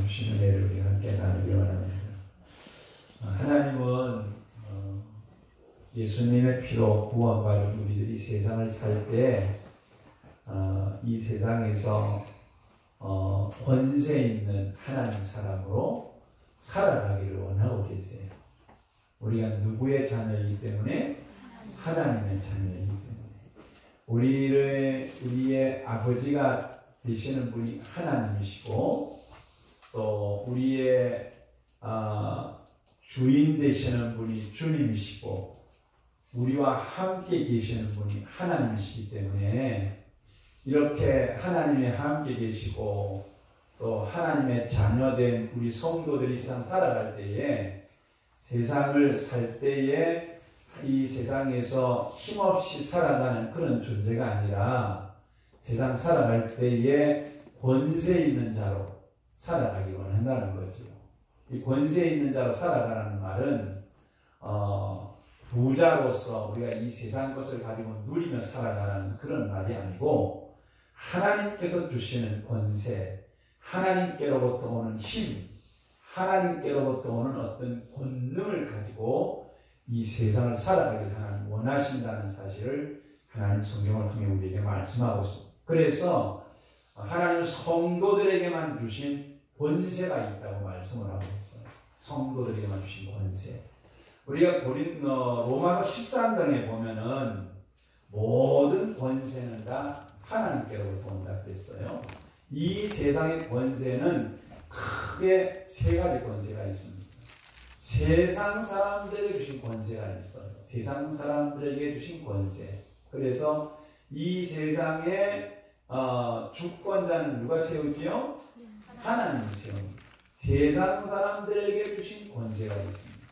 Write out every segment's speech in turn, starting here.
주신 은혜를 우리가 함께 나누기 원합니다. 하나님은 예수님의 피로 구원받은 우리들이 세상을 살 때 이 세상에서 권세 있는 하나님 사람으로 살아가기를 원하고 계세요. 우리가 누구의 자녀이기 때문에? 하나님의 자녀이기 때문에. 우리의 아버지가 되시는 분이 하나님이시고, 또 우리의 주인 되시는 분이 주님이시고, 우리와 함께 계시는 분이 하나님이시기 때문에, 이렇게 하나님이 함께 계시고 또 하나님의 자녀된 우리 성도들이 세상 살아갈 때에, 세상을 살 때에 이 세상에서 힘없이 살아가는 그런 존재가 아니라 세상 살아갈 때에 권세 있는 자로 살아가기 원한다는 거죠. 이 권세 있는 자로 살아가라는 말은 부자로서 우리가 이 세상 것을 가지고 누리며 살아가는 그런 말이 아니고, 하나님께서 주시는 권세, 하나님께로부터 오는 힘, 하나님께로부터 오는 어떤 권능을 가지고 이 세상을 살아가길 하나님 원하신다는 사실을 하나님 성경을 통해 우리에게 말씀하고 있습니다. 그래서 하나님 성도들에게만 주신 권세가 있다고 말씀을 하고 있어요. 성도들에게만 주신 권세. 우리가 로마서 13장에 보면은 모든 권세는 다 하나님께로부터 온다 그랬어요. 이 세상의 권세는 크게 세 가지 권세가 있습니다. 세상 사람들에게 주신 권세가 있어요. 세상 사람들에게 주신 권세. 그래서 이 세상의 주권자는 누가 세우지요? 하나님이 세웁니다. 세상 사람들에게 주신 권세가 있습니다.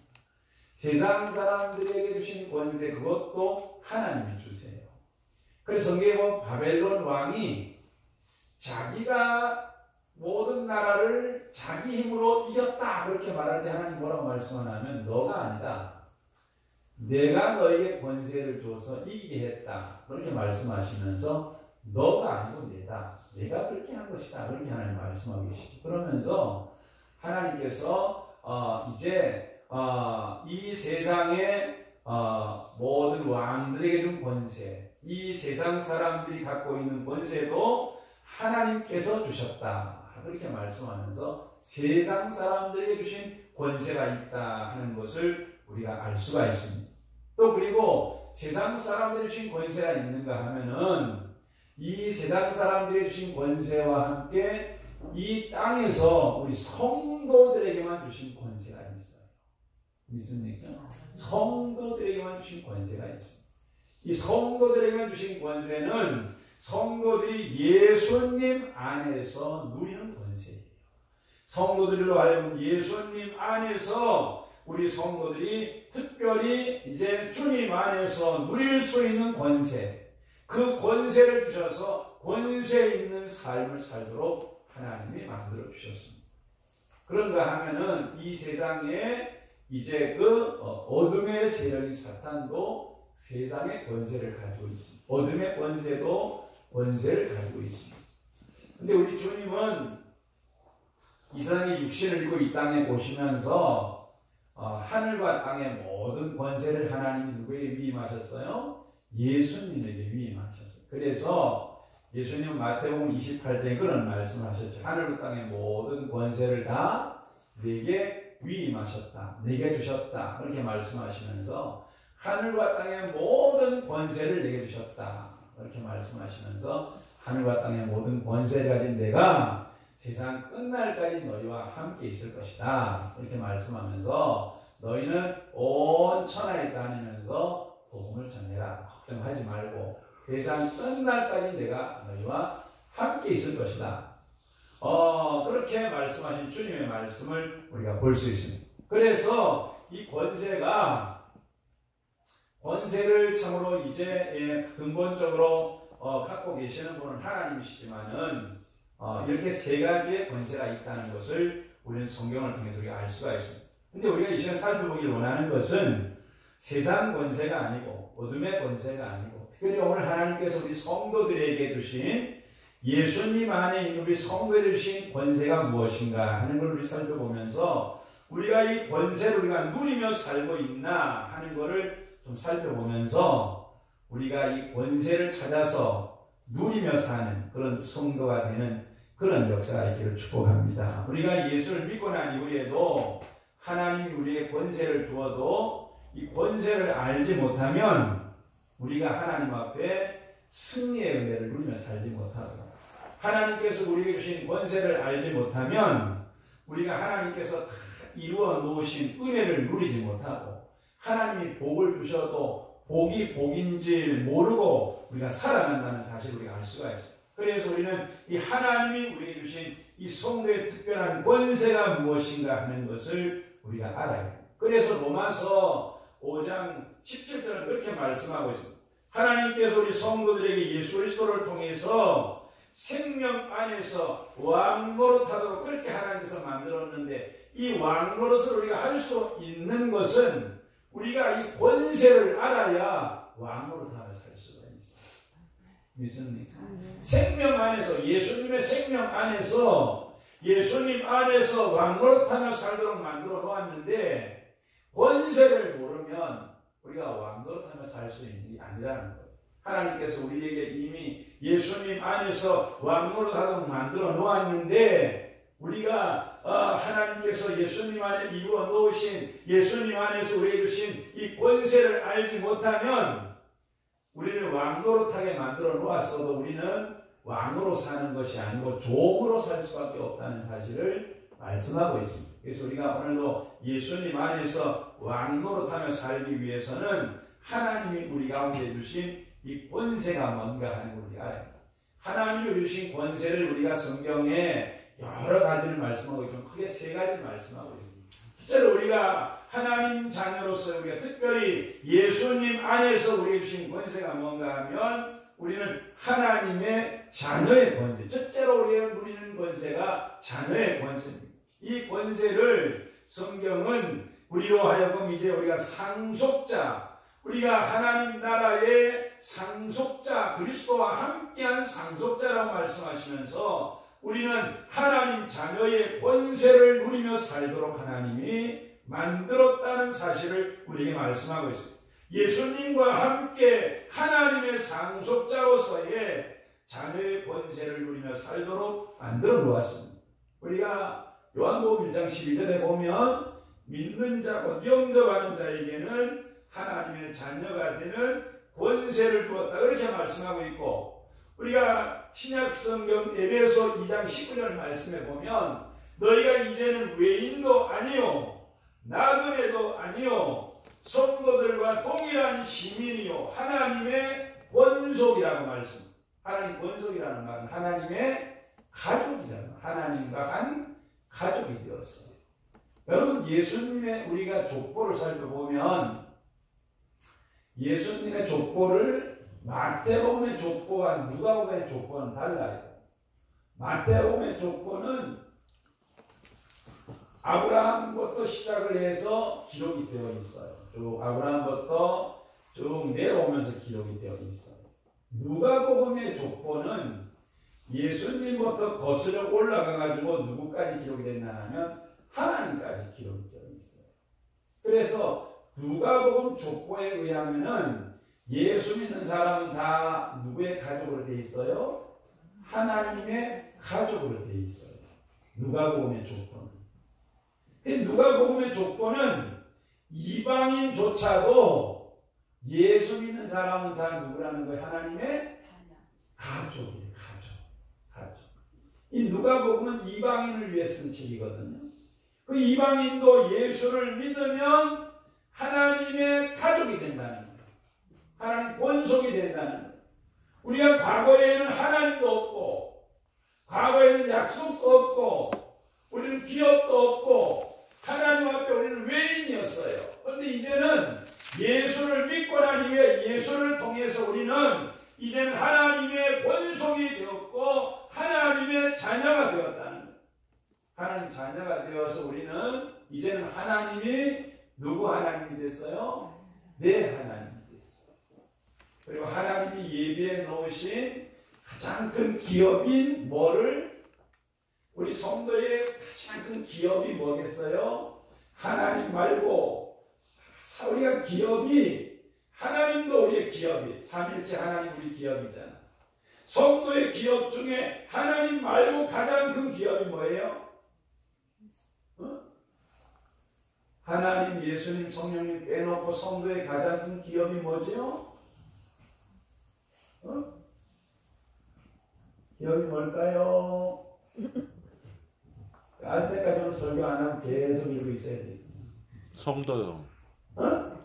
세상 사람들에게 주신 권세, 그것도 하나님이 주세요. 그래서 성경에 보면 바벨론 왕이 자기가 모든 나라를 자기 힘으로 이겼다 그렇게 말할 때 하나님 뭐라고 말씀하냐면, 너가 아니다, 내가 너에게 권세를 줘서 이기게 했다 그렇게 말씀하시면서, 너가 아니고 내가 그렇게 한 것이다 그렇게 하나님 말씀하고 계시죠. 그러면서 하나님께서 이제 이 세상의 모든 왕들에게 준 권세, 이 세상 사람들이 갖고 있는 권세도 하나님께서 주셨다 그렇게 말씀하면서 세상 사람들에게 주신 권세가 있다 하는 것을 우리가 알 수가 있습니다. 또 그리고 세상 사람들이 주신 권세가 있는가 하면은, 이 세상 사람들이 주신 권세와 함께 이 땅에서 우리 성도들에게만 주신 권세가 있어요. 믿습니까? 성도들에게만 주신 권세가 있습니다. 이 성도들에게만 주신 권세는 성도들이 예수님 안에서 누리는 권세예요. 성도들로 하여금 예수님 안에서 우리 성도들이 특별히 이제 주님 안에서 누릴 수 있는 권세, 그 권세를 주셔서 권세 있는 삶을 살도록 하나님이 만들어 주셨습니다. 그런가 하면은 이 세상에 이제 그 어둠의 세력이 사탄도 세상의 권세를 가지고 있습니다. 어둠의 권세도 권세를 가지고 있습니다. 근데 우리 주님은 이 세상에 육신을 입고 이 땅에 오시면서 하늘과 땅의 모든 권세를 하나님이 누구에게 위임하셨어요? 예수님에게 위임하셨어요. 그래서 예수님은 마태복음 28장에 그런 말씀하셨죠. 하늘과 땅의 모든 권세를 다 내게 위임하셨다, 내게 주셨다 그렇게 말씀하시면서, 하늘과 땅의 모든 권세를 내게 주셨다 이렇게 말씀하시면서, 하늘과 땅의 모든 권세를 가진 내가 세상 끝날까지 너희와 함께 있을 것이다 이렇게 말씀하면서, 너희는 온 천하에 다니면서 복음을 전해라, 걱정하지 말고 세상 끝날까지 내가 너희와 함께 있을 것이다. 그렇게 말씀하신 주님의 말씀을 우리가 볼 수 있습니다. 그래서 이 권세를 참으로 이제 근본적으로 갖고 계시는 분은 하나님이시지만은 이렇게 세 가지의 권세가 있다는 것을 우리는 성경을 통해서 우리가 알 수가 있습니다. 근데 우리가 이 시간 살펴보길 원하는 것은 세상 권세가 아니고 어둠의 권세가 아니고, 특별히 오늘 하나님께서 우리 성도들에게 주신 예수님 안에 있는 우리 성도에 주신 권세가 무엇인가 하는 걸 우리 살펴보면서 우리가 이 권세를 우리가 누리며 살고 있나 하는 것을 좀 살펴보면서 우리가 이 권세를 찾아서 누리며 사는 그런 성도가 되는 그런 역사가 있기를 축복합니다. 우리가 예수를 믿고 난 이후에도 하나님이 우리에게 권세를 주어도 이 권세를 알지 못하면 우리가 하나님 앞에 승리의 은혜를 누리며 살지 못하고, 하나님께서 우리에게 주신 권세를 알지 못하면 우리가 하나님께서 다 이루어 놓으신 은혜를 누리지 못하고, 하나님이 복을 주셔도 복이 복인지 모르고 우리가 살아간다는 사실을 우리가 알 수가 있습니다. 그래서 우리는 이 하나님이 우리에게 주신 이 성도의 특별한 권세가 무엇인가 하는 것을 우리가 알아야 합니다. 그래서 로마서 5장 17절은 그렇게 말씀하고 있습니다. 하나님께서 우리 성도들에게 예수 그리스도를 통해서 생명 안에서 왕노릇하도록 그렇게 하나님께서 만들었는데, 이 왕노릇을 우리가 할 수 있는 것은 우리가 이 권세를 알아야 왕노릇하며 살 수가 있어요. 믿습니까? 생명 안에서, 예수님의 생명 안에서, 예수님 안에서 왕노릇하며 살도록 만들어 놓았는데, 권세를 모르면 우리가 왕노릇하며 살 수 있는 게 아니라는 거예요. 하나님께서 우리에게 이미 예수님 안에서 왕노릇하도록 만들어 놓았는데, 우리가 하나님께서 예수님 안에 이루어 놓으신, 예수님 안에서 우리에게 주신 이 권세를 알지 못하면 우리를 왕노릇하게 만들어 놓았어도 우리는 왕으로 사는 것이 아니고 종으로 살 수밖에 없다는 사실을 말씀하고 있습니다. 그래서 우리가 오늘도 예수님 안에서 왕노릇하며 살기 위해서는 하나님이 우리 가운데 주신 이 권세가 뭔가 하는 걸 우리가 알아야 합니다. 하나님이 주신 권세를 우리가 성경에 여러 가지를 말씀하고 좀 크게 세 가지를 말씀하고 있습니다. 첫째로 우리가 하나님 자녀로서 우리가 특별히 예수님 안에서 우리에게 주신 권세가 뭔가 하면 우리는 하나님의 자녀의 권세. 첫째로 우리가 누리는 권세가 자녀의 권세입니다. 이 권세를 성경은 우리로 하여금 이제 우리가 상속자, 우리가 하나님 나라의 상속자, 그리스도와 함께한 상속자라고 말씀하시면서 우리는 하나님 자녀의 권세를 누리며 살도록 하나님이 만들었다는 사실을 우리에게 말씀하고 있습니다. 예수님과 함께 하나님의 상속자로서의 자녀의 권세를 누리며 살도록 만들어 놓았습니다. 우리가 요한복음 1장 12절에 보면 믿는 자고 영접하는 자에게는 하나님의 자녀가 되는 권세를 주었다, 그렇게 말씀하고 있고, 우리가 신약성경 에베소 2장 19절 말씀에 보면 너희가 이제는 외인도 아니요 나그네도 아니요 성도들과 동일한 시민이요 하나님의 권속이라고 말씀. 하나님 권속이라는 말은 하나님의 가족이잖아요. 하나님과 한 가족이 되었어요. 여러분, 예수님의 우리가 족보를 살펴보면 예수님의 족보를 마태복음의 족보와 누가복음의 족보는 달라요. 마태복음의 족보는 아브라함부터 시작을 해서 기록이 되어 있어요. 쭉 아브라함부터 쭉 내려오면서 기록이 되어 있어요. 누가복음의 족보는 예수님부터 거슬러 올라가가지고 누구까지 기록이 됐나 하면 하나님까지 기록이 되어 있어요. 그래서 누가복음 족보에 의하면은 예수 믿는 사람은 다 누구의 가족으로 되어 있어요? 하나님의 가족으로 되어 있어요. 누가복음의 족보는. 누가복음의 족보는 이방인조차도 예수 믿는 사람은 다 누구라는 거예요? 하나님의 가족이에요. 가족. 이 누가복음은 이방인을 위해 쓴 책이거든요. 그 이방인도 예수를 믿으면 하나님의 가족이 된다는 거예요. 하나님 권속이 된다는 거예요. 우리가 과거에는 하나님도 없고, 과거에는 약속도 없고, 우리는 기업도 없고, 하나님 앞에 우리는 외인이었어요. 그런데 이제는 예수를 믿고 난 이후에 예수를 통해서 우리는 이제는 하나님의 권속이 되었고 하나님의 자녀가 되었다는 거예요. 하나님 자녀가 되어서 우리는 이제는 하나님이 누구 하나님이 됐어요? 내 하나님이 됐어요. 그리고 하나님이 예비해 놓으신 가장 큰 기업인 뭐를? 우리 성도의 가장 큰 기업이 뭐겠어요? 하나님 말고 우리가 기업이 하나님도 우리의 기업이 삼일째 하나님 우리 기업이잖아. 성도의 기업 중에 하나님 말고 가장 큰 기업이 뭐예요? 하나님, 예수님, 성령님 빼놓고 성도의 가장 큰 기업이 뭐죠? 기업이 뭘까요? 알 때까지 오늘 설교 안 하면 계속 이러고 있어야 돼. 성도요.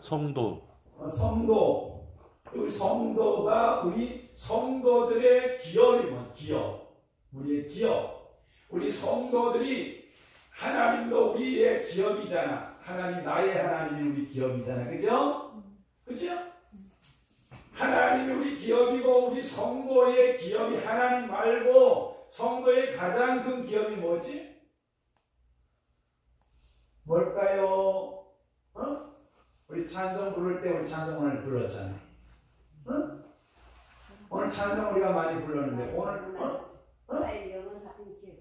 성도. 성도. 우리 성도가 우리 성도들의 기업이 뭐? 기업. 우리의 기업. 우리 성도들이 하나님도 우리의 기업이잖아. 하나님, 나의 하나님이 우리 기업이잖아. 그죠? 그죠? 하나님이 우리 기업이고 우리 성도의 기업이 하나님 말고 성도의 가장 큰 기업이 뭐지? 뭘까요? 우리 찬송 부를 때 우리 찬송 오늘 불렀잖아. 오늘 찬송 우리가 많이 불렀는데 오늘 나의 영원하신 기업.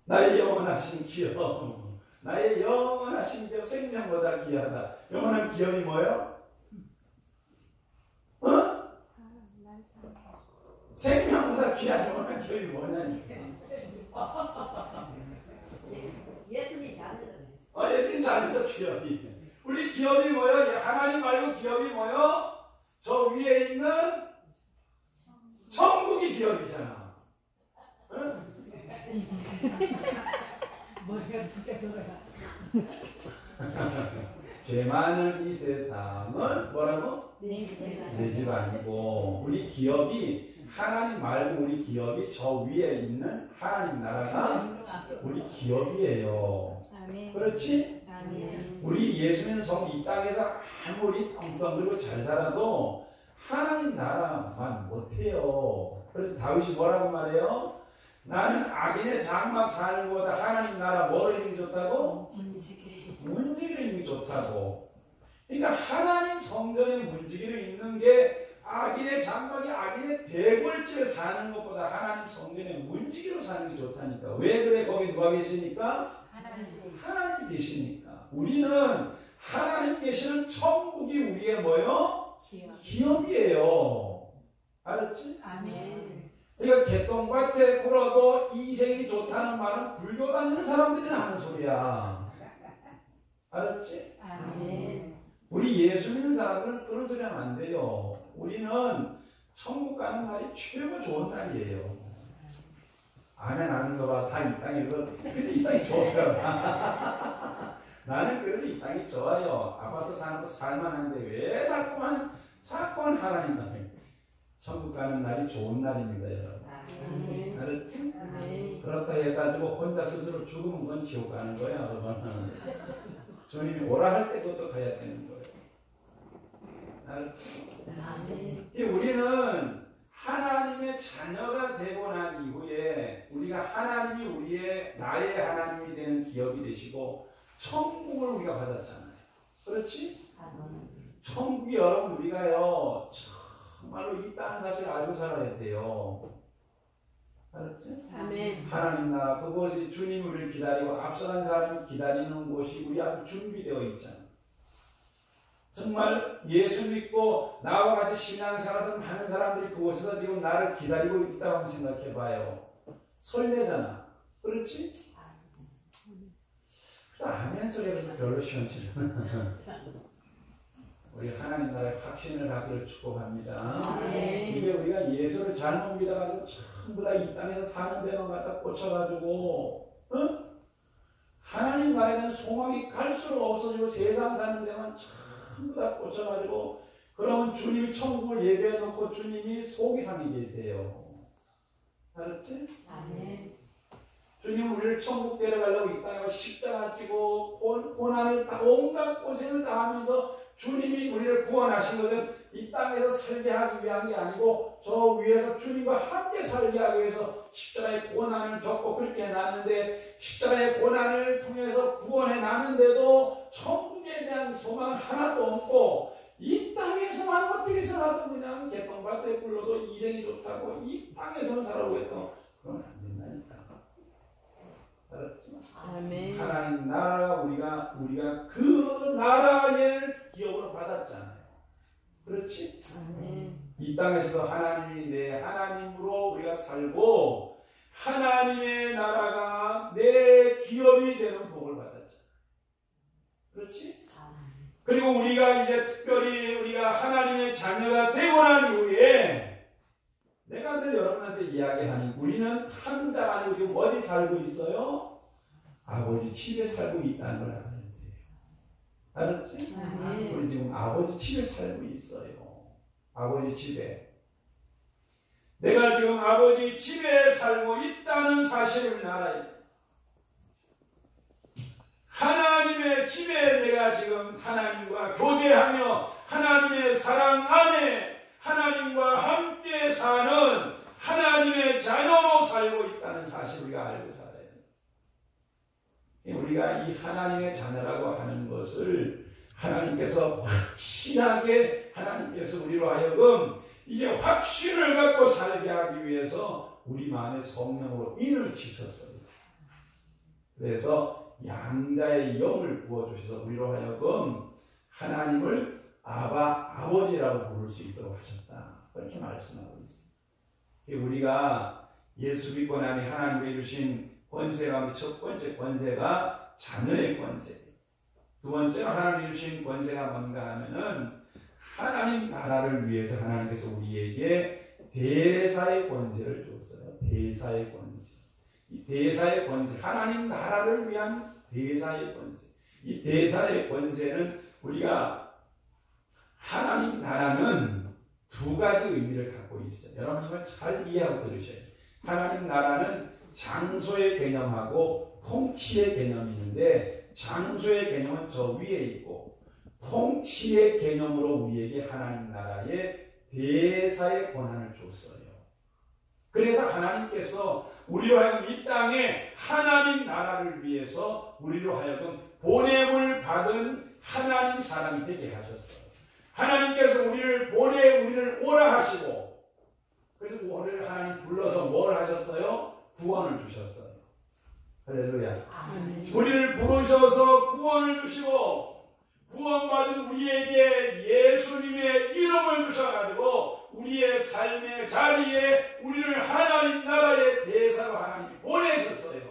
나의 영원하신 기업. 나의 영원하신 기업, 생명보다 귀하다. 영원한 기업이 뭐예요? 생명보다 귀한 영원한 기업이 뭐냐니까. 예수님 잘하네. 예수님 잘해서 기업이. 우리 기업이 뭐예요? 하나님 말고 기업이 뭐예요? 저 위에 있는 천국이 기업이잖아. 머리가 진짜 돌아가. 죄 많은 이 세상은 뭐라고? 내 집 아니고 우리 기업이 하나님 말고 우리 기업이 저 위에 있는 하나님 나라가 우리 기업이에요. 아멘. 그렇지? 아멘. 우리 예수님 성 이 땅에서 아무리 떵떵거리고 잘 살아도 하나님 나라만 못해요. 그래서 다윗이 뭐라고 말해요? 나는 악인의 장막 사는 것보다 하나님 나라 뭐로 있는 게 좋다고? 문지기로 있는 게 좋다고. 그러니까 하나님 성전에 문지기로 있는 게 악인의 장막이 악인의 대궐집에 사는 것보다 하나님 성전에 문지기로 사는 게 좋다니까. 왜 그래? 거기 누가 계시니까? 하나님 계시니까. 우리는 하나님 계시는 천국이 우리의 뭐요? 기업이에요. 알았지? 아멘. 그러니까 개똥밭에 굴어도 이생이 좋다는 말은 불교 다니는 사람들이 하는 소리야. 알았지? 아멘. 우리 예수 믿는 사람들은 그런 소리 하면 안 돼요. 우리는 천국 가는 날이 최고 좋은 날이에요. 아멘 하는 거 봐. 다 이 땅에 근데 이 땅이 좋아요. 나는 그래도 이 땅이 좋아요. 아파트 사는 거 살만한데 왜 자꾸만 하나님 나라에 천국 가는 날이 좋은 날입니다, 여러분. 아멘. 알았지? 아멘. 그렇다 해가지고 혼자 스스로 죽으면 그건 지옥 가는 거야, 여러분. 주님이 오라 할 때도 또 가야 되는 거예요. 알았지? 아멘. 이제 우리는 하나님의 자녀가 되고 난 이후에 우리가 하나님이 우리의 나의 하나님이 되는 기업이 되시고 천국을 우리가 받았잖아요. 그렇지? 천국이 여러분 우리가요 정말로 이 땅 사실 알고 살아야 돼요. 알았지? 아멘. 하나님 나라 그곳이 주님이 우리를 기다리고 앞서간 사람이 기다리는 곳이 우리 앞에 준비되어 있잖아요. 정말 예수 믿고 나와 같이 신앙생활하던 많은 사람들이 그곳에서 지금 나를 기다리고 있다고 한번 생각해 봐요. 설레잖아. 그렇지? 아멘 소리가 별로 시원치 않아. 우리 하나님 나라의 확신을 갖기를 축복합니다. 아멘. 이제 우리가 예수를 잘못 믿어가지고 전부 다 이 땅에서 사는 데만 갖다 꽂혀가지고 하나님 나라에 대한 소망이 갈수록 없어지고 세상 사는 데만 전부 다 꽂혀가지고 그러면 주님이 천국을 예배해 놓고 주님이 속이 상해 계세요. 알았지? 아멘. 주님 우리를 천국 데려가려고 이 땅에 십자가 지고 고난을 다 온갖 고생을 다 하면서 주님이 우리를 구원하신 것은 이 땅에서 살게 하기 위한 게 아니고 저 위에서 주님과 함께 살게 하기 위해서 십자가의 고난을 겪고 그렇게 해놨는데 십자가의 고난을 통해서 구원해 놨는데도 천국에 대한 소망은 하나도 없고 이 땅에서만 그렇지만 어떻게 살아도 그냥 개똥밭에 굴러도 이생이 좋다고 이 땅에서만 살아보겠다고 그러면 안 된다니까. 알았지? 아멘. 하나님 나라 우리가 그 나라의 기업으로 받았잖아요. 그렇지? 아멘. 이 땅에서도 하나님이 내 하나님으로 우리가 살고 하나님의 나라가 내 기업이 되는 복을 받았잖아요. 그렇지? 그리고 우리가 이제 특별히 우리가 하나님의 자녀가 되고 난 이후에 내가 늘 여러분한테 이야기하니 우리는 한자가 아니고 지금 어디 살고 있어요? 아버지 집에 살고 있다는 걸 알아야 돼요. 알았지? 아멘. 우리 지금 아버지 집에 살고 있어요. 아버지 집에. 내가 지금 아버지 집에 살고 있다는 사실을 알아야 돼. 하나님의 집에 내가 지금 하나님과 교제하며 하나님의 사랑 안에 하나님과 함께 사는 하나님의 자녀로 살고 있다는 사실을 우리가 알고 살아야 돼. 우리가 이 하나님의 자녀라고 하는 것을 하나님께서 확실하게 하나님께서 우리로 하여금 이게 확신을 갖고 살게 하기 위해서 우리 마음에 성령으로 인을 치셨어요. 그래서 양자의 영을 부어주셔서 우리로 하여금 하나님을 아버지라고 부를 수 있도록 하셨다. 그렇게 말씀하고 있습니다. 우리가 예수 믿고 나니 하나님께 주신 권세 가운데 첫 번째 권세가 자녀의 권세. 두 번째로 하나님이 주신 권세가 뭔가 하면은 하나님 나라를 위해서 하나님께서 우리에게 대사의 권세를 줬어요. 대사의 권세. 이 대사의 권세, 하나님 나라를 위한 대사의 권세. 이 대사의 권세는 우리가 하나님 나라는 두 가지 의미를 갖고 있어요. 여러분 이걸 잘 이해하고 들으셔야 돼요. 하나님 나라는 장소의 개념하고 통치의 개념이 있는데 장소의 개념은 저 위에 있고 통치의 개념으로 우리에게 하나님 나라의 대사의 권한을 줬어요. 그래서 하나님께서 우리로 하여금 이 땅에 하나님 나라를 위해서 우리로 하여금 보냄을 받은 하나님 사람이 되게 하셨어요. 하나님께서 우리를 우리를 오라 하시고 그래서 우리를 하나님 불러서 뭘 하셨어요? 구원을 주셨어요. 할렐루야. 우리를 부르셔서 구원을 주시고 구원받은 우리에게 예수님의 이름을 주셔가지고 우리의 삶의 자리에 우리를 하나님 나라의 대사로 하나님이 보내셨어요.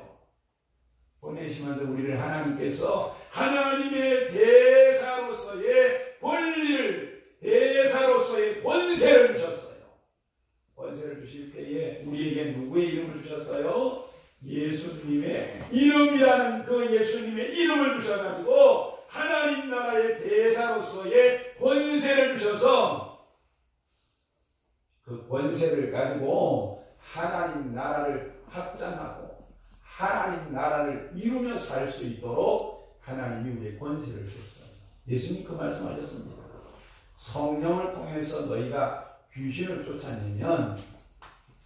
보내시면서 우리를 하나님께서 하나님의 대사로서의 권리를 대사로서의 권세를 주셨어요. 권세를 주실 때에 우리에게 누구의 이름을 주셨어요? 예수님의 이름이라는 그 예수님의 이름을 주셔가지고 하나님 나라의 대사로서의 권세를 주셔서 그 권세를 가지고 하나님 나라를 확장하고 하나님 나라를 이루며 살 수 있도록 하나님이 우리의 권세를 주셨어요. 예수님 그 말씀하셨습니다. 성령을 통해서 너희가 귀신을 쫓아내면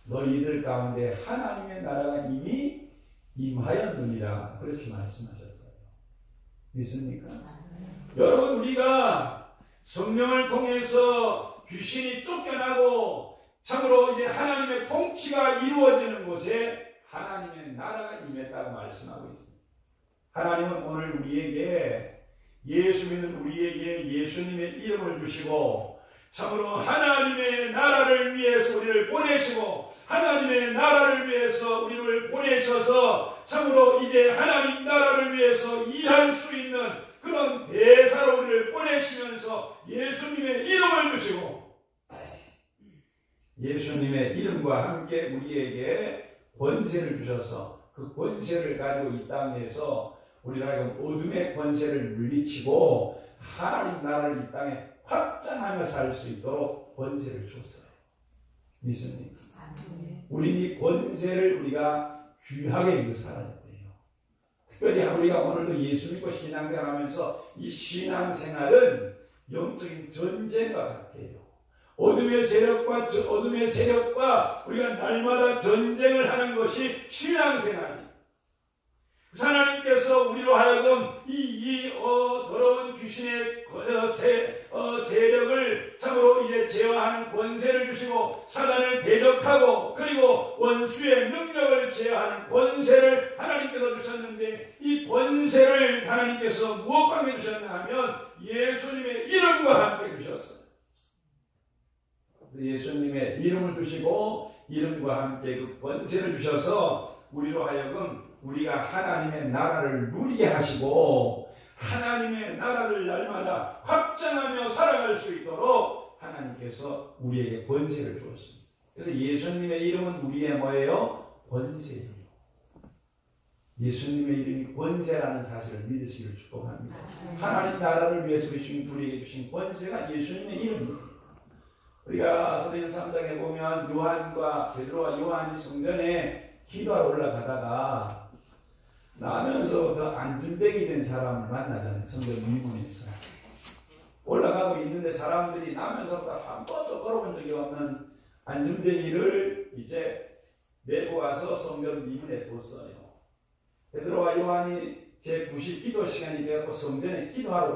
너희들 가운데 하나님의 나라가 이미 임하였느니라 그렇게 말씀하셨어요. 믿습니까? 여러분 우리가 성령을 통해서 귀신이 쫓겨나고 참으로 이제 하나님의 통치가 이루어지는 곳에 하나님의 나라가 임했다고 말씀하고 있습니다. 하나님은 오늘 우리에게 예수 믿는 우리에게 예수님의 이름을 주시고 참으로 하나님의 나라를 위해서 우리를 보내시고 하나님의 나라를 위해서 우리를 보내셔서 참으로 이제 하나님 나라를 위해서 일할 수 있는 그런 대사로 우리를 보내시면서 예수님의 이름을 주시고 예수님의 이름과 함께 우리에게 권세를 주셔서 그 권세를 가지고 이 땅에서 우리가 어둠의 권세를 물리치고 하나님 나라를 이 땅에 확장하며 살 수 있도록 권세를 줬어요. 믿습니까? 우리는 이 권세를 우리가 귀하게 믿고 살아야 돼요. 특별히 우리가 오늘도 예수 믿고 신앙생활하면서 이 신앙생활은 영적인 전쟁과 같아요. 어둠의 세력과 우리가 날마다 전쟁을 하는 것이 신앙생활이에요. 하나님께서 우리로 하여금 더러운 귀신의 세력을 참으로 이제 제어하는 권세를 주시고 사단을 대적하고 그리고 원수의 능력을 제어하는 권세를 하나님께서 주셨는데 이 권세를 하나님께서 무엇과 함께 주셨나 하면 예수님의 이름과 함께 주셨어요. 예수님의 이름을 주시고 이름과 함께 그 권세를 주셔서 우리로 하여금 우리가 하나님의 나라를 누리게 하시고 하나님의 나라를 날마다 확장하며 살아갈 수 있도록 하나님께서 우리에게 권세를 주었습니다. 그래서 예수님의 이름은 우리의 뭐예요? 권세예요. 예수님의 이름이 권세라는 사실을 믿으시기를 축복합니다. 하나님 나라를 위해서 우리에게 주신 권세가 예수님의 이름입니다. 우리가 사도행 3장에 보면 요한과 베드로와 요한이 성전에 기도하러 올라가다가 나면서부터 안진뱅이 된 사람을 만나잖아요. 성전 미문에서 올라가고 있는데 사람들이 나면서부터 한 번도 걸어본 적이 없는 안진뱅이를 이제 메고 와서 성전 미문에 뒀어요. 베드로와 요한이 제9시 기도 시간이 되었고 성전에 기도하러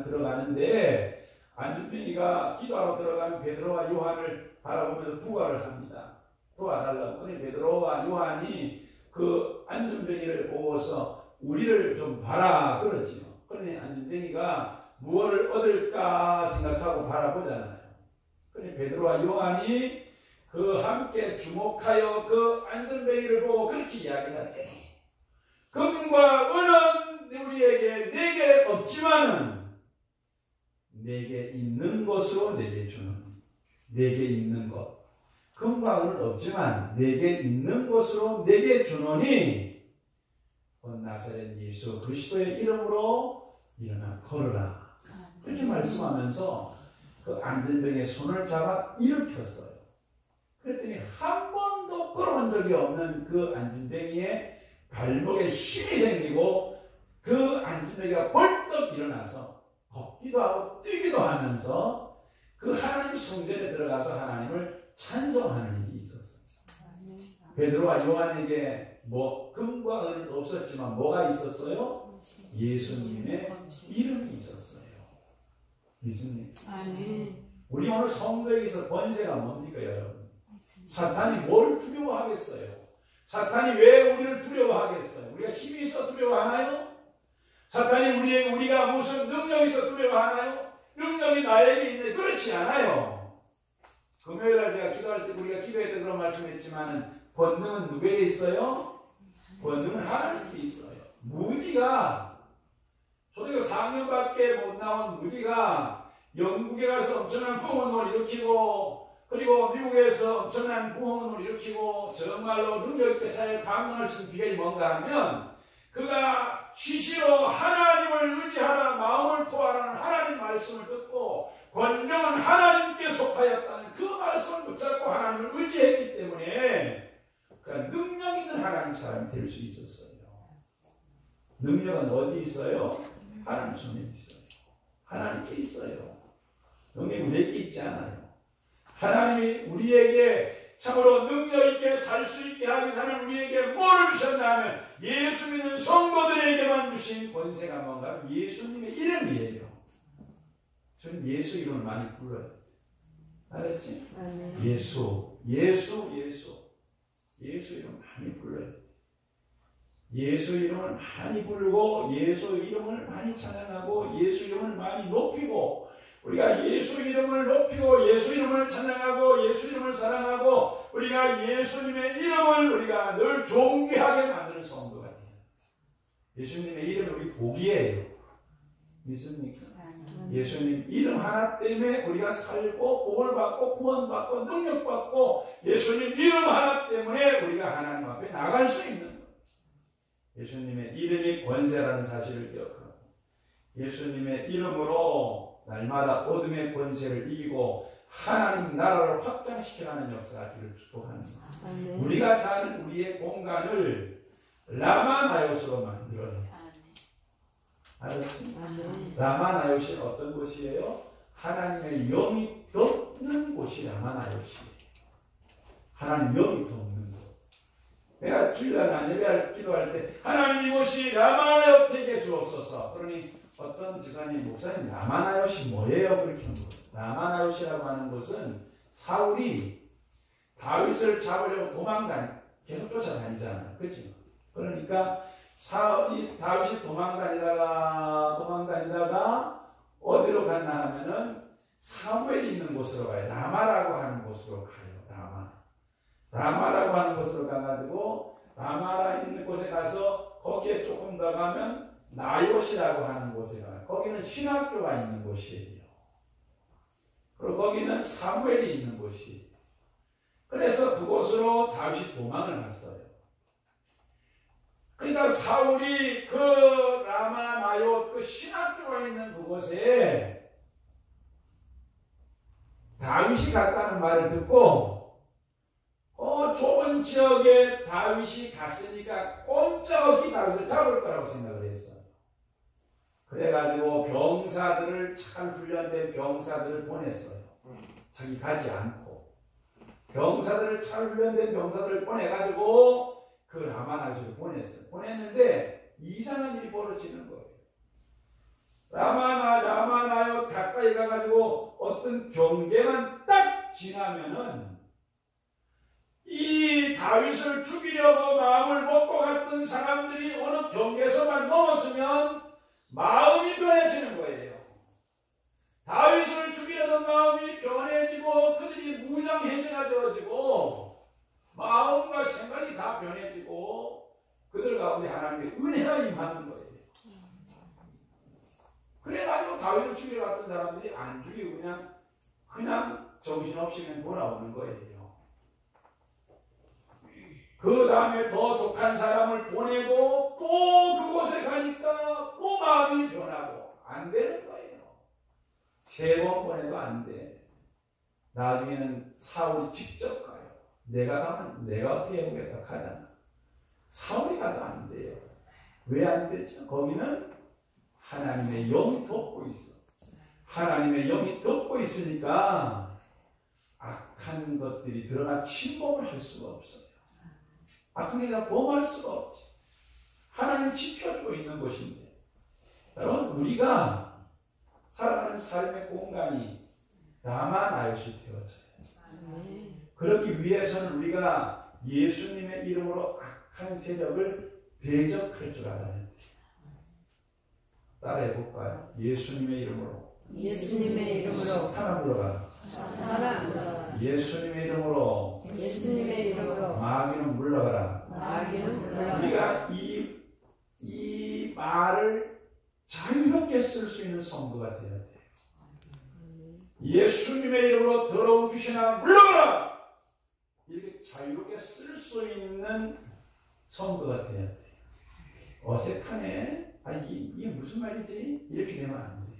들어가는데 안진뱅이가 기도하러 들어가는 베드로와 요한을 바라보면서 구걸을 합니다. 도와달라고. 그러니 베드로와 요한이 그 안진뱅이를 보고서 우리를 좀 봐라 그러지요. 그러니 안진뱅이가 무엇을 얻을까 생각하고 바라보잖아요. 그러니 베드로와 요한이 그 함께 주목하여 그 안진뱅이를 보고 그렇게 이야기를 할때 금과 은은 우리에게 내게 없지만은 내게 있는 것으로 내게 주는 내게 있는 것 금과 은은 없지만 내게 있는 것으로 내게 주노니 나사렛 예수 그리스도의 이름으로 일어나 걸어라. 그렇게 말씀하면서 그 안진뱅이의 손을 잡아 일으켰어요. 그랬더니 한 번도 걸어온 적이 없는 그 안진뱅이의 발목에 힘이 생기고 그 안진뱅이가 벌떡 일어나서 걷기도 하고 뛰기도 하면서 그 하나님 성전에 들어가서 하나님을 찬송하는 일이 있었어요. 베드로와 요한에게 금과 은은 없었지만 뭐가 있었어요? 예수님의 이름이 있었어요. 믿습니까? 우리 오늘 성도에게서 권세가 뭡니까 여러분? 사탄이 뭘 두려워하겠어요? 사탄이 왜 우리를 두려워하겠어요? 우리가 힘이 있어 두려워하나요? 사탄이 우리가 무슨 능력이 있어 두려워하나요? 능력이 나에게 있는데 그렇지 않아요. 금요일날 제가 기도할 때 우리가 기도할 때 그런 말씀했지만은 권능은 누구에게 있어요? 권능은 하나님께 있어요. 무디가 초등학교 4학년밖에 못 나온 무디가 영국에 가서 엄청난 부흥운동을 일으키고 그리고 미국에서 엄청난 부흥운동을 일으키고 정말로 능력있게 사회를 감당할 수 있는 비결이 뭔가 하면 그가 시시로 하나님을 의지하라 마음을 토하라는 하나님 말씀을 듣고 권능은 하나님께 속하였다는 그 말씀을 붙잡고 하나님을 의지했기 때문에 그가 능력 있는 하나님 사람이 될 수 있었어요. 능력은 어디 있어요? 하나님 손에 있어요. 하나님께 있어요. 능력이 우리에게 있지 않아요. 하나님이 우리에게 참으로 능력있게 살 수 있게 하기 위해서 하나님 우리에게 뭐를 주셨나 하면 예수 믿는 성도들에게만 주신 권세가 뭔가 예수님의 이름이에요. 저는 예수 이름을 많이 불러요. 알았지? 예수 이름 많이 불러요. 예수 이름을 많이 부르고 예수 이름을 많이 찬양하고 예수 이름을 많이 높이고 우리가 예수 이름을 높이고 예수 이름을 찬양하고 예수 이름을 사랑하고 우리가 예수님의 이름을 우리가 늘 존귀하게 만드는 성도가 돼요. 예수님의 이름은 우리 복이에요. 믿습니까? 예수님 이름 하나 때문에 우리가 살고 복을 받고 구원받고 능력받고 예수님 이름 하나 때문에 우리가 하나님 앞에 나갈 수 있는 거예요. 예수님의 이름이 권세라는 사실을 기억하고 예수님의 이름으로 날마다 어둠의 권세를 이기고 하나님 나라를 확장시켜가는 역사를 축복합니다. 우리가 사는 우리의 공간을 라마나요스로 만들어요. 알았지? 라마나요시는 어떤 곳이에요? 하나님의 영이 덮는 곳이 라마나요시예요. 하나님 영이 덮는 곳. 내가 주일날 예배할 기도할 때 하나님 이곳이 라마나옅 되게 주옵소서. 그러니 어떤 지사님 목사님 라마나옅이 뭐예요? 그렇게 하는 거예요. 라마나옅이라고 하는 것은 사울이 다윗을 잡으려고 계속 쫓아다니잖아요. 그렇죠? 그러니까 다윗이 도망다니다가 어디로 갔나 하면은 사무엘이 있는 곳으로 가요. 라마라고 하는 곳으로 가요. 라마라고 하는 곳으로 가가지고 라마라 있는 곳에 가서 거기에 조금 더 가면 나요시라고 하는 곳에 가요. 거기는 신학교가 있는 곳이에요. 그리고 거기는 사무엘이 있는 곳이에요. 그래서 그곳으로 다윗이 도망을 갔어요. 그러니까 사울이 그 라마나옅 그 신학교가 있는 그곳에 다윗이 갔다는 말을 듣고 좁은 지역에 다윗이 갔으니까 꼼짝없이 다윗을 잡을 거라고 생각을 했어요. 그래가지고 잘 훈련된 병사들을 보냈어요. 자기 가지 않고 잘 훈련된 병사들을 보내가지고 그 라마나옅을 보냈어요. 보냈는데 이상한 일이 벌어지는 거예요. 라마나옅 가까이 가가지고 어떤 경계만 딱 지나면은 이 다윗을 죽이려고 마음을 먹고 갔던 사람들이 어느 경계선만 넘었으면 마음이 변해지는 거예요. 다윗을 죽이려던 마음이 변해지고 그들이 무장해제가 되어지고 마음과 생각이 다 변해지고 그들 가운데 하나님의 은혜가 임하는 거예요. 그래가지고 다윗을 죽이러 갔던 사람들이 안 죽이고 그냥 정신없이 그냥 돌아오는 거예요. 그 다음에 더 독한 사람을 보내고 또 그곳에 가니까 또 마음이 변하고 안 되는 거예요. 3번 보내도 안 돼. 나중에는 사울이 직접 가요. 내가 가면 내가 어떻게 해보겠다 하잖아. 사울이 가도 안 돼요. 왜 안 되죠? 거기는 하나님의 영이 덮고 있어. 하나님의 영이 덮고 있으니까 악한 것들이 드러나 침범을 할 수가 없어요. 악한 게가 범할 수가 없지. 하나님 지켜주고 있는 곳인데. 여러분, 우리가 살아가는 삶의 공간이 라마나옅이 되어져요. 그렇기 위해서는 우리가 예수님의 이름으로 악한 세력을 대적할 줄 알아야 돼요. 따라해볼까요? 예수님의 이름으로. 예수님의 이름으로 사탄아 물러가라. 예수님의 이름으로. 예수님의 이름으로 마귀는 물러가라. 마귀는 물러가라. 우리가 이 말을 자유롭게 쓸 수 있는 성도가 되어야 돼요. 예수님의 이름으로 더러운 귀신아 물러가라. 이렇게 자유롭게 쓸 수 있는 성도가 되어야 돼요. 어색하네. 이게 무슨 말이지? 이렇게 되면 안 돼요.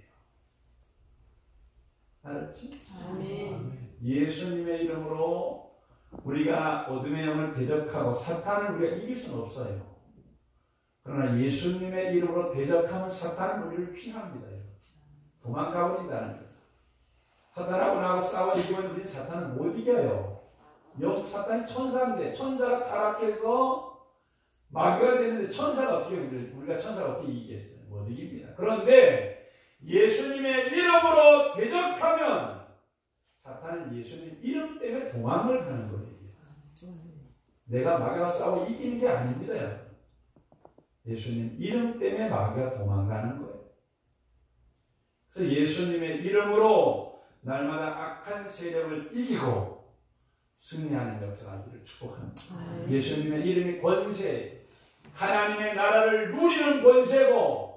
알았지? 아멘. 예수님의 이름으로 우리가 어둠의 영을 대적하고 사탄을 우리가 이길 수는 없어요. 그러나 예수님의 이름으로 대적하면 사탄은 우리를 피합니다. 도망가 버린다는 거예요. 사탄하고 나하고 싸워 이기면 우리 사탄은 못 이겨요. 사탄이 천사인데 천사가 타락해서 마귀가 되는데 천사가 어떻게 우리가 천사가 어떻게 이기겠어요? 못 이깁니다. 그런데 예수님의 이름으로 대적하면 사탄은 예수님 이름 때문에 도망을 가는 거예요. 내가 마귀와 싸워 이기는 게 아닙니다. 예수님 이름 때문에 마귀가 도망가는 거예요. 그래서 예수님의 이름으로 날마다 악한 세력을 이기고 승리하는 역사가 있기를 축복합니다. 예수님의 이름이 권세, 하나님의 나라를 누리는 권세고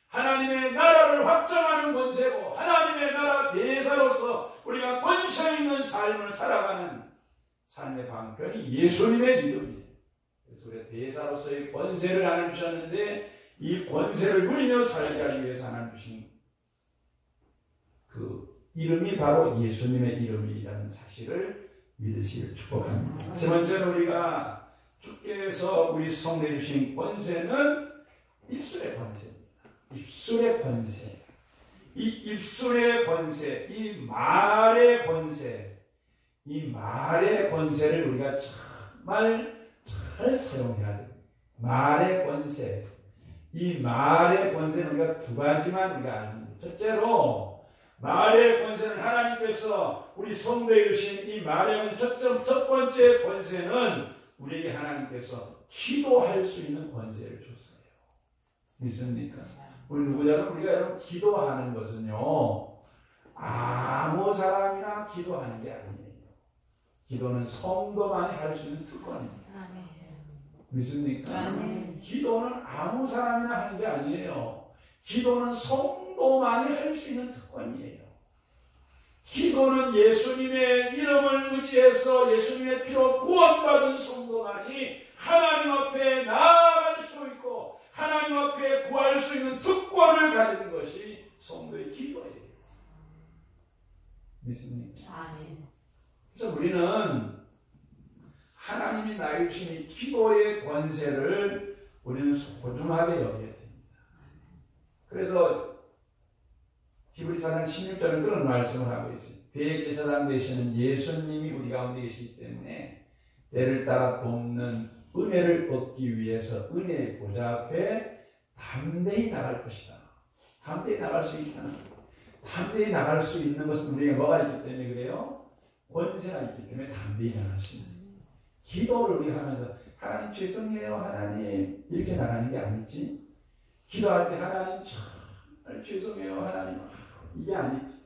하나님의 나라를 확장하는 권세고 하나님의 나라 대사로서 우리가 권세 있는 삶을 살아가는 삶의 방편이 예수님의 이름이에요. 그래서 우리가 대사로서의 권세를 하나님 주셨는데 이 권세를 누리며 살기 위해서 하나님 주신 그 이름이 바로 예수님의 이름이라는 사실을 믿으시길 축복합니다. 세 번째는 우리가 주께서 우리 성도에 주신 권세는 입술의 권세입니다. 입술의 권세. 이 입술의 권세, 이 말의 권세, 이 말의 권세를 우리가 정말 잘 사용해야 됩니다. 말의 권세. 이 말의 권세는 우리가 두 가지만 우리가 압니다. 첫째로 말의 권세는 하나님께서 우리 성도에 주신 이 말의 권세, 첫 번째 권세는 우리에게 하나님께서 기도할 수 있는 권세를 줬어요. 믿습니까? 우리 누구냐면 우리가 여러분 기도하는 것은요, 아무 사람이나 기도하는 게 아니에요. 기도는 성도만이 할 수 있는 특권입니다. 믿습니까? 기도는 아무 사람이나 하는 게 아니에요. 기도는 성도만이 할 수 있는 특권이에요. 기도는 예수님의 이름을 의지해서 예수님의 피로 구원받은 성도만이 하나님 앞에 나아갈 수 있고 하나님 앞에 구할 수 있는 특권을 가진 것이 성도의 기도예요. 믿습니까? 그래서 우리는 하나님이 나에게 주신 이 기도의 권세를 우리는 소중하게 여겨야 됩니다. 그래서 히브리 4장 16절은 그런 말씀을 하고 있어요. 대제사장 되시는 예수님이 우리 가운데 계시기 때문에 때를 따라 돕는 은혜를 얻기 위해서 은혜의 보좌 앞에 담대히 나갈 것이다. 담대히 나갈 수 있다는 거예요. 담대히 나갈 수 있는 것은 우리에게 뭐가 있기 때문에 그래요? 권세가 있기 때문에 담대히 나갈 수 있는 거예요. 기도를 우리가 하면서 하나님 죄송해요 하나님 이렇게 나가는 게 아니지. 기도할 때 하나님 정말 죄송해요 하나님 이게 아니지.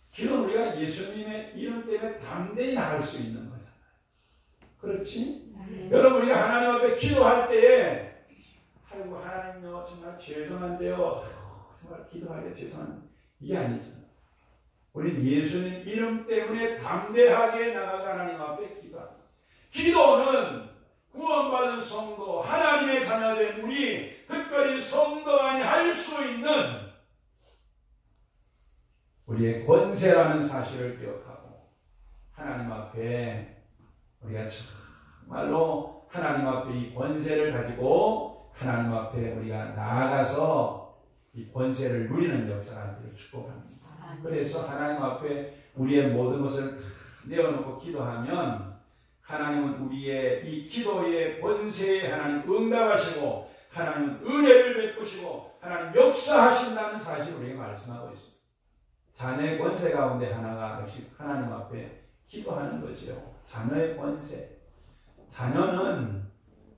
기도는 우리가 예수님의 이름 때문에 담대히 나갈 수 있는 거잖아요. 그렇지? 여러분 우리가 하나님 앞에 기도할 때에 아이고 하나님요 정말 죄송한데요 정말 기도하기가 죄송한데 이게 아니잖아요. 우리는 예수님 이름 때문에 담대하게 나가서 하나님 앞에 기도합니다. 기도는 구원받은 성도, 하나님의 자녀된 우리, 특별히 성도만이 할 수 있는 우리의 권세라는 사실을 기억하고 하나님 앞에 우리가 정말로 하나님 앞에 이 권세를 가지고 하나님 앞에 우리가 나아가서 이 권세를 누리는 역사가 되기를 축복합니다. 그래서 하나님 앞에 우리의 모든 것을 내어놓고 기도하면 하나님은 우리의 이 기도의 권세에 하나님 응답하시고 하나님은 은혜를 베푸시고 하나님 역사하신다는 사실을 우리에게 말씀하고 있습니다. 자녀의 권세 가운데 하나가 역시 하나님 앞에 기도하는 거죠. 자녀의 권세. 자녀는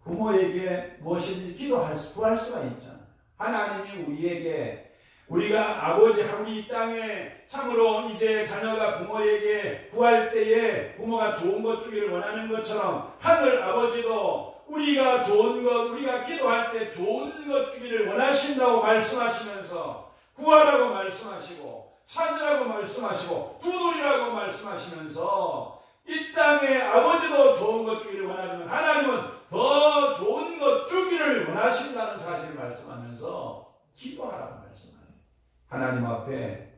부모에게 무엇이든지 구할 수가 있잖아요. 하나님이 우리에게 우리가 아버지 우리 이 땅에 참으로 이제 자녀가 부모에게 구할 때에 부모가 좋은 것 주기를 원하는 것처럼 하늘 아버지도 우리가 좋은 것 우리가 기도할 때 좋은 것 주기를 원하신다고 말씀하시면서 구하라고 말씀하시고 찾으라고 말씀하시고 두드리라고 말씀하시면서 이 땅에 아버지도 좋은 것 주기를 원하지만 하나님은 더 좋은 것 주기를 원하신다는 사실을 말씀하면서 기도하라고 말씀하세요. 하나님 앞에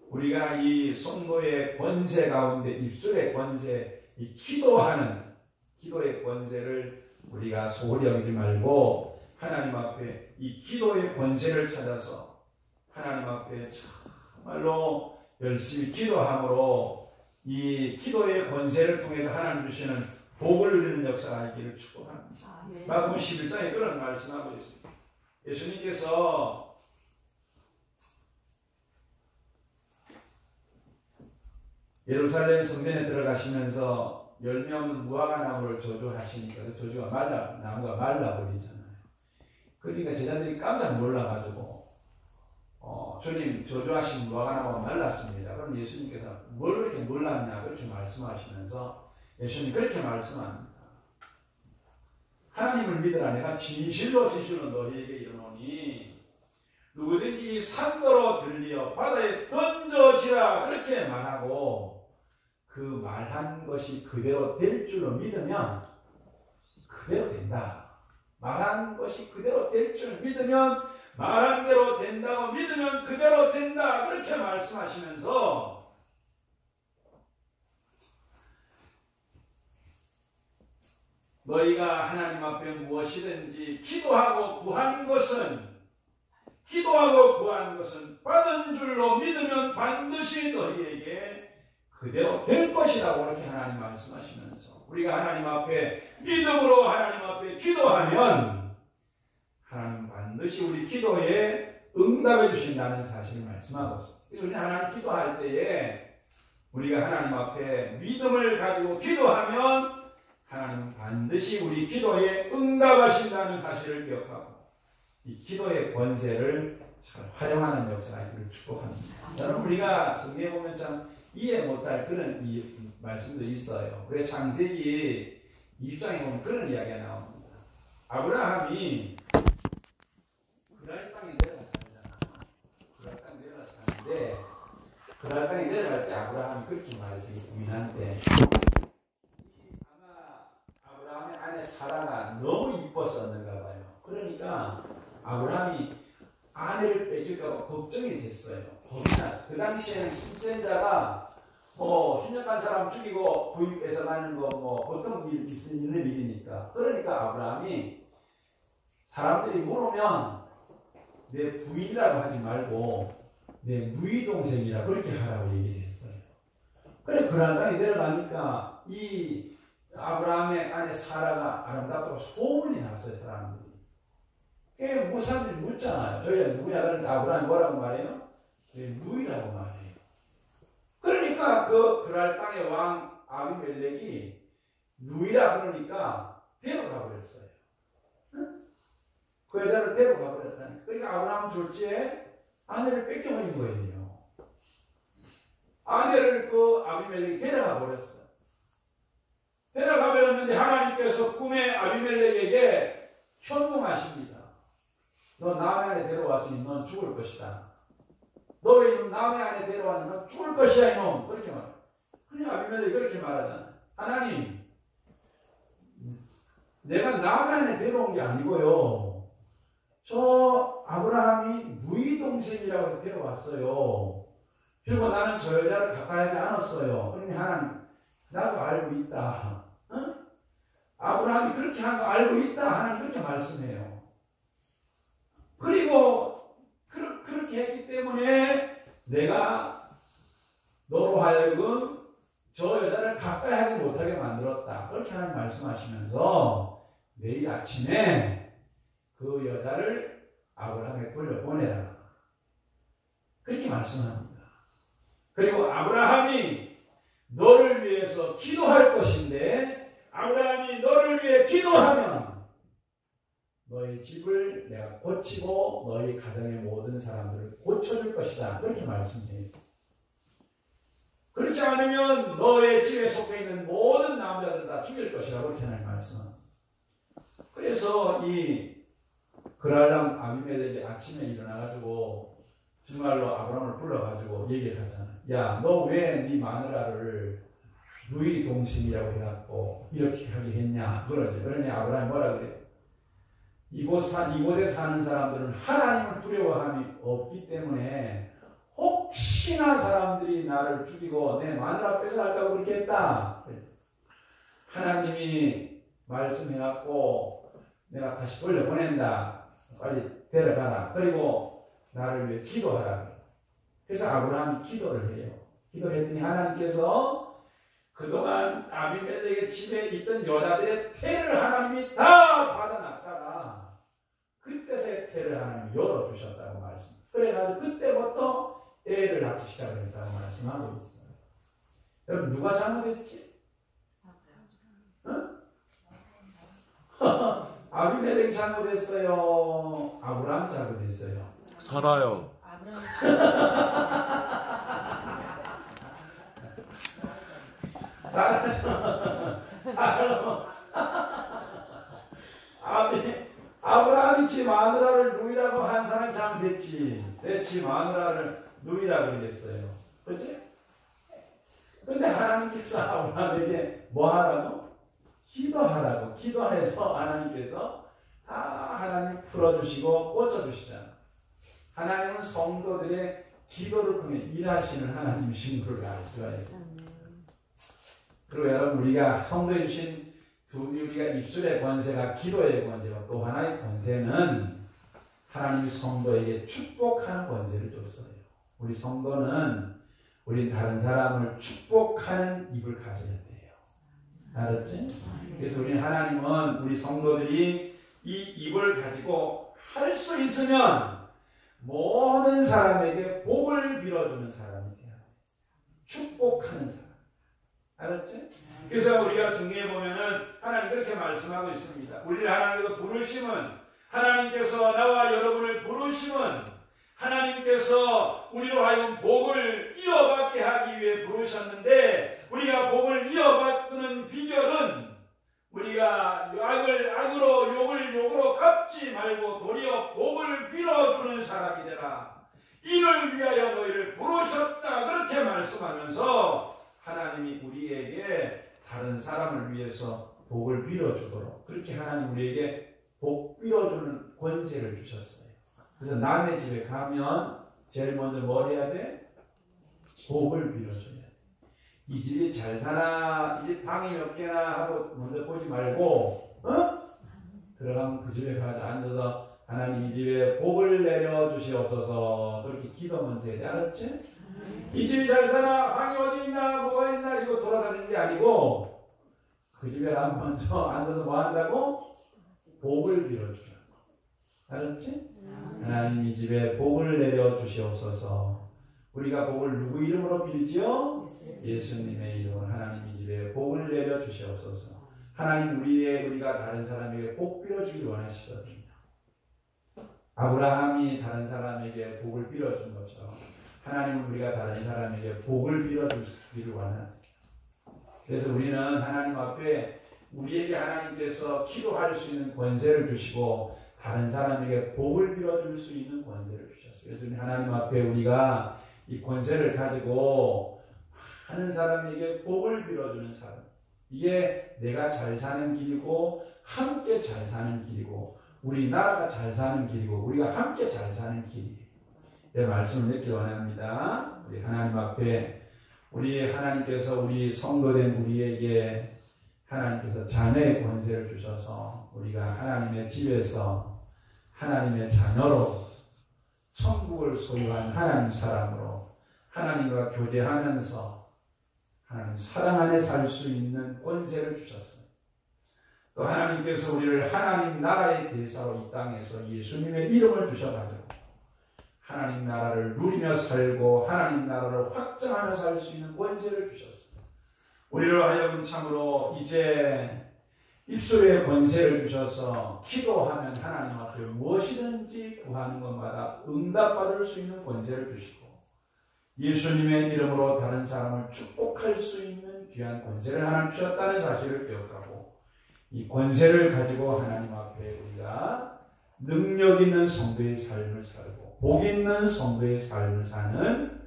우리가 이 성도의 권세 가운데 입술의 권세, 이 기도하는 기도의 권세를 우리가 소홀히 여기지 말고 하나님 앞에 이 기도의 권세를 찾아서 하나님 앞에 정말로 열심히 기도함으로 이 기도의 권세를 통해서 하나님 주시는 복을 누리는 역사가 있기를 축복합니다. 마가복음 11장에 그런 말씀하고 있습니다. 예수님께서 예루살렘 성전에 들어가시면서 열매 없는 무화과 나무를 저주하시니까 그 저주가 나무가 말라버리잖아요. 그러니까 제자들이 깜짝 놀라가지고 주님 저주하신 무화과 나무가 말랐습니다. 그럼 예수님께서 뭘 그렇게 놀랐냐 그렇게 말씀하시면서 예수님 그렇게 말씀합니다. 하나님을 믿으라. 내가 진실로 너희에게 이르노니 누구든지 산더러 들리어 바다에 던져지라 그렇게 말하고 그 말한 것이 그대로 될 줄로 믿으면 그대로 된다. 말한 것이 그대로 될 줄 믿으면 말한 대로 된다고 믿으면 그대로 된다. 그렇게 말씀하시면서 너희가 하나님 앞에 무엇이든지 기도하고 구한 것은 받은 줄로 믿으면 반드시 너희에게 그대로 될 것이라고 그렇게 하나님 말씀하시면서 우리가 하나님 앞에 믿음으로 하나님 앞에 기도하면 하나님 반드시 우리 기도에 응답해 주신다는 사실을 말씀하고 있습니다. 그래서 우리 하나님 기도할 때에 우리가 하나님 앞에 믿음을 가지고 기도하면 하나님 반드시 우리 기도에 응답하신다는 사실을 기억하고 이 기도의 권세를 잘 활용하는 역사가 있기를 축복합니다. 여러분 우리가 성경에 보면 참 이해 못할 그런 이 말씀도 있어요. 우리 창세기 20장에 보면 그런 이야기가 나옵니다. 아브라함이 그랄 땅에 내려가 살잖아. 그랄 땅에 내려가 사는데 그랄 땅에 내려갈 때 아브라함이 그렇게 말해서 부인한테 아마 아브라함의 아내 사라가 너무 이뻤었는가 봐요. 그러니까 아브라함이 아내를 뺏길까봐 걱정이 됐어요. 겁이 났어요. 그 당시에는 힘센 자가 힘약한 사람 죽이고 부인 뺏어가는 거 보통 있는 일이니까. 그러니까 아브라함이 사람들이 물으면 내 부인이라고 하지 말고 내 누이 동생이라 그렇게 하라고 얘기를 했어요. 그래 그런 땅에 내려가니까 이 아브라함의 아내 사라가 아름답다고 소문이 났어요. 사람들이. 그 사람들이 묻잖아요. 저희가 누구냐 그러니까 아브라함이 뭐라고 말해요? 내 누이라고 말해요. 그러니까 그랄 땅의 왕 아비멜렉이 누이라 그러니까 데려가 버렸어요. 응? 그 여자를 데려가 버렸다니까. 그러니까 아브라함 졸지에 아내를 뺏겨버린 거예요. 아내를 그 아비멜렉이 데려가 버렸어요. 데려가 버렸는데 하나님께서 꿈에 아비멜렉에게 현몽하십니다. 너 남의 안에 데려왔으니 넌 죽을 것이다. 너 왜 이놈 남의 안에 데려왔니? 넌 죽을 것이야 이놈. 그렇게 말해요. 그냥 아비멜렉이 그렇게 말하잖아요. 하나님, 내가 남의 안에 데려온 게 아니고요. 저 아브라함이 누이 동생이라고 해서 데려왔어요. 그리고 나는 저 여자를 가까이 하지 않았어요. 그러니 하나님, 나도 알고 있다. 어? 아브라함이 그렇게 한 거 알고 있다. 하나님 그렇게 말씀해요. 그리고 그렇게 했기 때문에 내가 너로 하여금 저 여자를 가까이 하지 못하게 만들었다. 그렇게 하나님 말씀하시면서 내일 아침에 그 여자를 아브라함에게 돌려보내라. 그렇게 말씀합니다. 그리고 아브라함이 너를 위해서 기도할 것인데 아브라함이 너를 위해 기도하면 너희 집을 내가 고치고 너희 가정의 모든 사람들을 고쳐줄 것이다. 그렇게 말씀해요. 그렇지 않으면 너의 집에 속해 있는 모든 남자들 다 죽일 것이라고 그렇게 하나님 말씀합니다. 그래서 이 그랄람 아비멜렉이 아침에 일어나가지고 정말로 아브라함을 불러가지고 얘기를 하잖아요. 야, 너 왜 네 마누라를 누이 동생이라고 해갖고 이렇게 하게 했냐? 그러죠. 그러니 아브라함이 뭐라 그래요? 이곳에 사는 사람들은 하나님을 두려워함이 없기 때문에 혹시나 사람들이 나를 죽이고 내 마누라 뺏어갈까고 그렇게 했다. 하나님이 말씀해갖고 내가 다시 돌려보낸다. 빨리 데려가라. 그리고 나를 위해 기도하라. 그래서 아브라함이 기도를 해요. 기도를 했더니 하나님께서 그동안 아비멜렉의 집에 있던 여자들의 태를 하나님이 다 받아놨다가 그때서야 태를 하나님이 열어주셨다고 말씀합니다. 그래가지고 그때부터 애를 낳기 시작을 했다고 말씀하고 있어요. 여러분 누가 잘못했지? 응? 아비멜렉이 잘못했어요? 아브라함 잘못했어요? 살아요. 아브라함이 지 마누라를 누이라고 한 사람이 잘못했지. 지 마누라를 누이라고 그랬어요. 그렇지? 근데 하나님께서 아브라함에게 뭐 하라고? 기도하라고. 기도해서 하나님께서 다 하나님 풀어주시고 꽂혀주시잖아. 하나님은 성도들의 기도를 통해 일하시는 하나님이신 걸 알 수가 있습니다. 그리고 여러분 우리가 성도해 주신 우리가 입술의 권세가 기도의 권세가 또 하나의 권세는 하나님이 성도에게 축복하는 권세를 줬어요. 우리 성도는 우린 다른 사람을 축복하는 입을 가져야 돼요. 알았지? 그래서 우리 하나님은 우리 성도들이 이 입을 가지고 할 수 있으면 모든 사람에게 복을 빌어주는 사람이 돼요. 축복하는 사람. 알았지? 그래서 우리가 성경에 보면은 하나님 그렇게 말씀하고 있습니다. 우리를 하나님께서 부르심은, 하나님께서 나와 여러분을 부르심은 하나님께서 우리로 하여금 복을 이어받게 하기 위해 부르셨는데, 우리가 복을 이어받는 비결은 우리가 악으로 욕을 욕으로 갚지 말고 도리어 복을 빌어주는 사람이 되라. 이를 위하여 너희를 부르셨다. 그렇게 말씀하면서 하나님이 우리에게 다른 사람을 위해서 복을 빌어주도록, 그렇게 하나님 우리에게 복 빌어주는 권세를 주셨어요. 그래서 남의 집에 가면 제일 먼저 뭘 해야 돼? 복을 빌어줘야 돼. 이 집이 잘 사나, 이 집 방이 몇 개나 하고 먼저 보지 말고, 들어가면 그 집에 가서 앉아서 하나님 이 집에 복을 내려 주시옵소서, 그렇게 기도 먼저 해야 돼. 알았지? 이 집이 잘 사나, 방이 어디 있나, 뭐가 있나, 이거 돌아다니는 게 아니고, 그 집에 먼저 앉아서 뭐 한다고? 복을 빌어주라고. 알았지? 하나님 이 집에 복을 내려 주시옵소서. 우리가 복을 누구 이름으로 빌지요? 예수님의 이름으로 하나님 이 집에 복을 내려 주시옵소서. 하나님 우리가 다른 사람에게 복 빌어주기 원하시거든요. 아브라함이 다른 사람에게 복을 빌어준 것처럼 하나님은 우리가 다른 사람에게 복을 빌어주기를 원하세요. 그래서 우리는 하나님 앞에 우리에게 하나님께서 기도할 수 있는 권세를 주시고 다른 사람에게 복을 빌어줄 수 있는 권세를 주셨어요. 그래서 하나님 앞에 우리가 이 권세를 가지고 많은 사람에게 복을 빌어주는 사람, 이게 내가 잘 사는 길이고 함께 잘 사는 길이고 우리 나라가 잘 사는 길이고 우리가 함께 잘 사는 길이에요. 내 말씀을 맺기 원합니다. 우리 하나님 앞에 우리 하나님께서 우리 성도된 우리에게 하나님께서 자녀의 권세를 주셔서 우리가 하나님의 집에서 하나님의 자녀로 천국을 소유한 하나님 사람으로 하나님과 교제하면서 하나님 사랑 안에 살 수 있는 권세를 주셨어요. 또 하나님께서 우리를 하나님 나라의 대사로 이 땅에서 예수님의 이름을 주셔가지고 하나님 나라를 누리며 살고 하나님 나라를 확장하며 살 수 있는 권세를 주셨어요. 우리를 하여금 참으로 이제 입술의 권세를 주셔서 기도하면 하나님 앞에 무엇이든지 구하는 것마다 응답받을 수 있는 권세를 주시고 예수님의 이름으로 다른 사람을 축복할 수 있는 귀한 권세를 하나님 주셨다는 사실을 기억하고 이 권세를 가지고 하나님 앞에 우리가 능력 있는 성도의 삶을 살고 복 있는 성도의 삶을 사는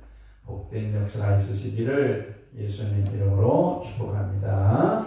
복된 역사가 있으시기를 예수님 이름으로 축복합니다.